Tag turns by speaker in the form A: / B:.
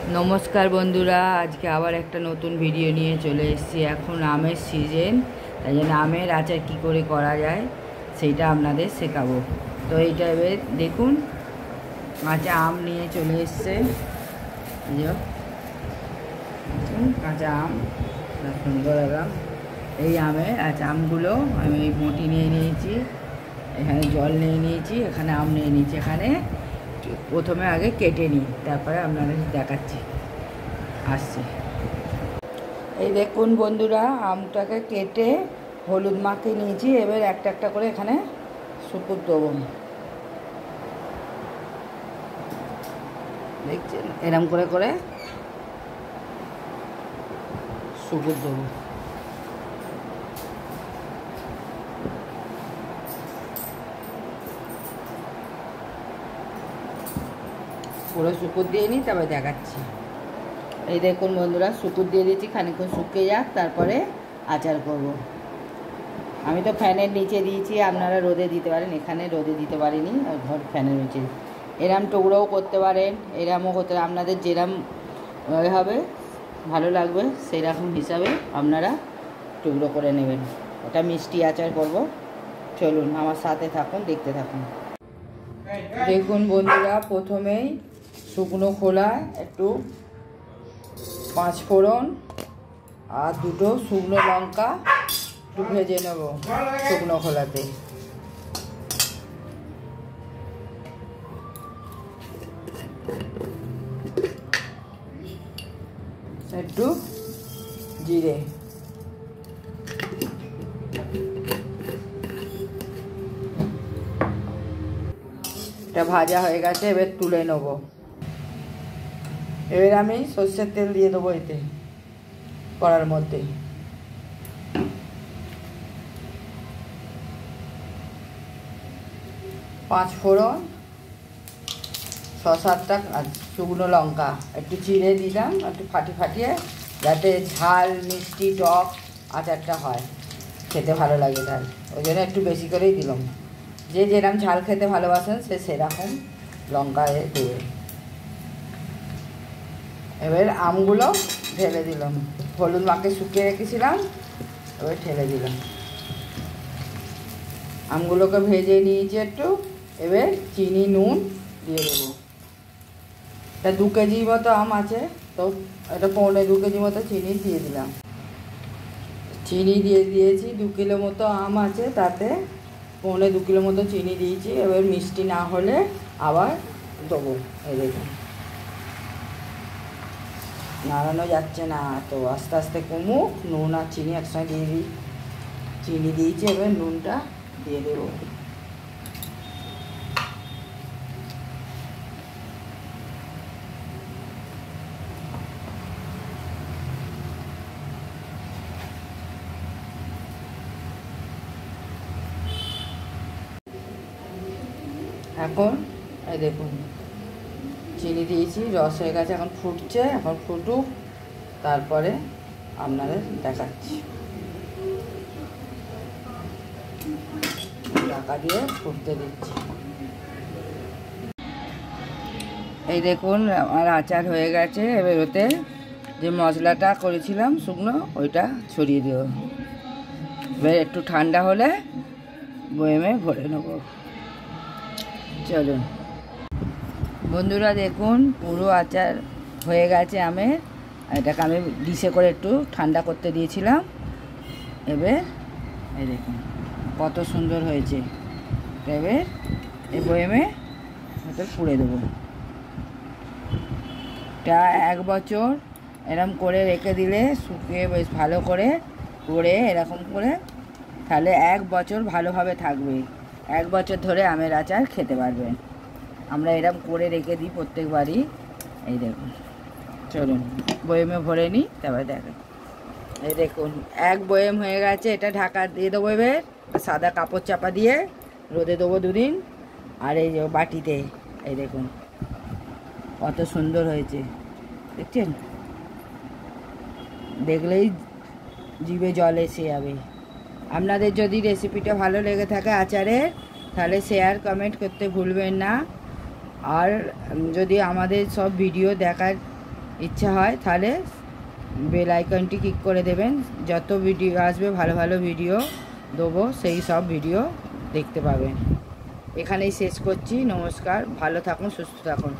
A: नमस्कार बंधुरा आज के आबार एक नतून भिडियो निये चले एसेछि। एखन आमेर सीजन ताई जोन्नो आमेर आचार कि करे करा जाय सेटा आपनादेर शेखाबो। तो एइटा एबारे देखुन काँचा आम निये चले एसेছে काँचा आम सुंदर एकदम এই আমের আচ্ছা আমগুলো আমি বটি নিয়ে নিয়েছি, এখানে জল নিয়ে নিয়েছি, এখানে আম নিয়ে নিয়েছি। এখানে প্রথমে আগে কেটে নিই, তারপরে আপনাদের দেখাচ্ছি আসছে। এই দেখুন বন্ধুরা আমটাকে কেটে হলুদ মাখিয়ে নিয়েছি। এবার একটা একটা করে এখানে সুপুর দেবো, দেখছেন এরকম করে করে সুপুর দেবো। পুরো শুকুর দিয়ে নিই, তবে দেখাচ্ছি। এই দেখুন বন্ধুরা শুকুর দিয়ে দিচ্ছি, খানিকক্ষণ শুকিয়ে যাক তারপরে আচার করব। আমি তো ফ্যানের নিচে দিয়েছি, আপনারা রোদে দিতে পারেন, এখানে রোদে দিতে পারিনি, ঘর ফ্যানের নিচে। এরম টুকরোও করতে পারেন, এরমও করতে পারেন, আপনাদের যেরম হবে ভালো লাগবে সেই রকম হিসাবে আপনারা টুকরো করে নেবেন। ওটা মিষ্টি আচার করব, চলুন আমার সাথে থাকুন, দেখতে থাকুন। দেখুন বন্ধুরা প্রথমেই শুকনো খোলায় একটু 5 ফোড়ন আর 2টো শুকনো লঙ্কা একটু ভেজে নেব শুকনো খোলাতে। একটু জিরে, এটা ভাজা হয়ে গেছে, এবার তুলে নেব। এবার আমি সরষের তেল দিয়ে দেবো এতে কড়ার মধ্যে। 5 ফোড়ন, 6-7টা শুকনো লঙ্কা একটু চিড়ে দিলাম, একটু ফাটিয়ে যাতে ঝাল মিষ্টি টক আচারটা হয়, খেতে ভালো লাগে, তাই ওই জন্য একটু বেশি করেই দিলাম। যে যেরকম ঝাল খেতে ভালোবাসেন সে সেরকম লঙ্কা দেবে। এবার আমগুলো ঢেলে দিলাম, হলুদ মাখে শুকিয়ে রেখেছিলাম, এবার ঢেলে দিলাম। আমগুলোকে ভেজে নিয়েছি একটু, এবার চিনি নুন দিয়ে দেবো। এটা 2 কেজি মতো আম আছে, তো এটা 2.25 কেজি মতো চিনি দিয়ে দিলাম। চিনি দিয়ে দিয়েছি, 2 কিলো মতো আম আছে, তাতে 2.25 কিলো মতো চিনি দিয়েছি। এবার মিষ্টি না হলে আবার দেবো। এই দেখুন নাড়ানো যাচ্ছে না, তো আস্তে আস্তে কমুক। নুন আর চিনি একসঙ্গে দিয়ে দিই, চিনি দিয়েছি, এবার নুনটা দিয়ে দেবো। এখন এই দেখুন চিনি দিয়েছি, রস হয়ে গেছে, এখন ফুটছে, এখন ফুটুক তারপরে আপনাদের দেখাচ্ছি। ঢাকা দিয়ে ফুটতে দিচ্ছি। এই দেখুন আমার আচার হয়ে গেছে। এবার ওতে যে মশলাটা করেছিলাম শুকনো, ওইটা ছড়িয়ে দেব। এবার একটু ঠান্ডা হলে বয়েমে ভরে নেব। চলুন বন্ধুরা দেখুন পুরো আচার হয়ে গেছে আমের। এটাকে আমি ডিশে করে একটু ঠান্ডা করতে দিয়েছিলাম। এবার এই দেখুন কত সুন্দর হয়েছে। এবার এই বয়েমে হয়তো পুড়ে দেবো। এটা 1 বছর এরকম করে রেখে দিলে শুকিয়ে বেশ ভালো করে এরকম করে, তাহলে 1 বছর ভালোভাবে থাকবে। 1 বছর ধরে আমের আচার খেতে পারবেন। আমরা এরকম করে রেখে দিই প্রত্যেকবারই। এই দেখুন চলুন বয়েমে ভরে নিই, তারপরে দেখেন। এই দেখুন 1 বয়েম হয়ে গেছে, এটা ঢাকা দিয়ে দেবো। এবার সাদা কাপড় চাপা দিয়ে রোদে দেবো 2 দিন। আর এই যে বাটিতে এই দেখুন কত সুন্দর হয়েছে, দেখছেন? দেখলেই জিভে জল এসে যাবে। আপনাদের যদি রেসিপিটা ভালো লেগে থাকে আচারের, তাহলে শেয়ার কমেন্ট করতে ভুলবেন না। আর যদি আমাদের সব ভিডিও দেখার ইচ্ছা হয় তাহলে বেল আইকনটি ক্লিক করে দেবেন। যত ভিডিও আসবে ভালো ভালো ভিডিও দেবো, সেই সব ভিডিও দেখতে পাবেন। এখানেই শেষ করছি। নমস্কার, ভালো থাকুন, সুস্থ থাকুন।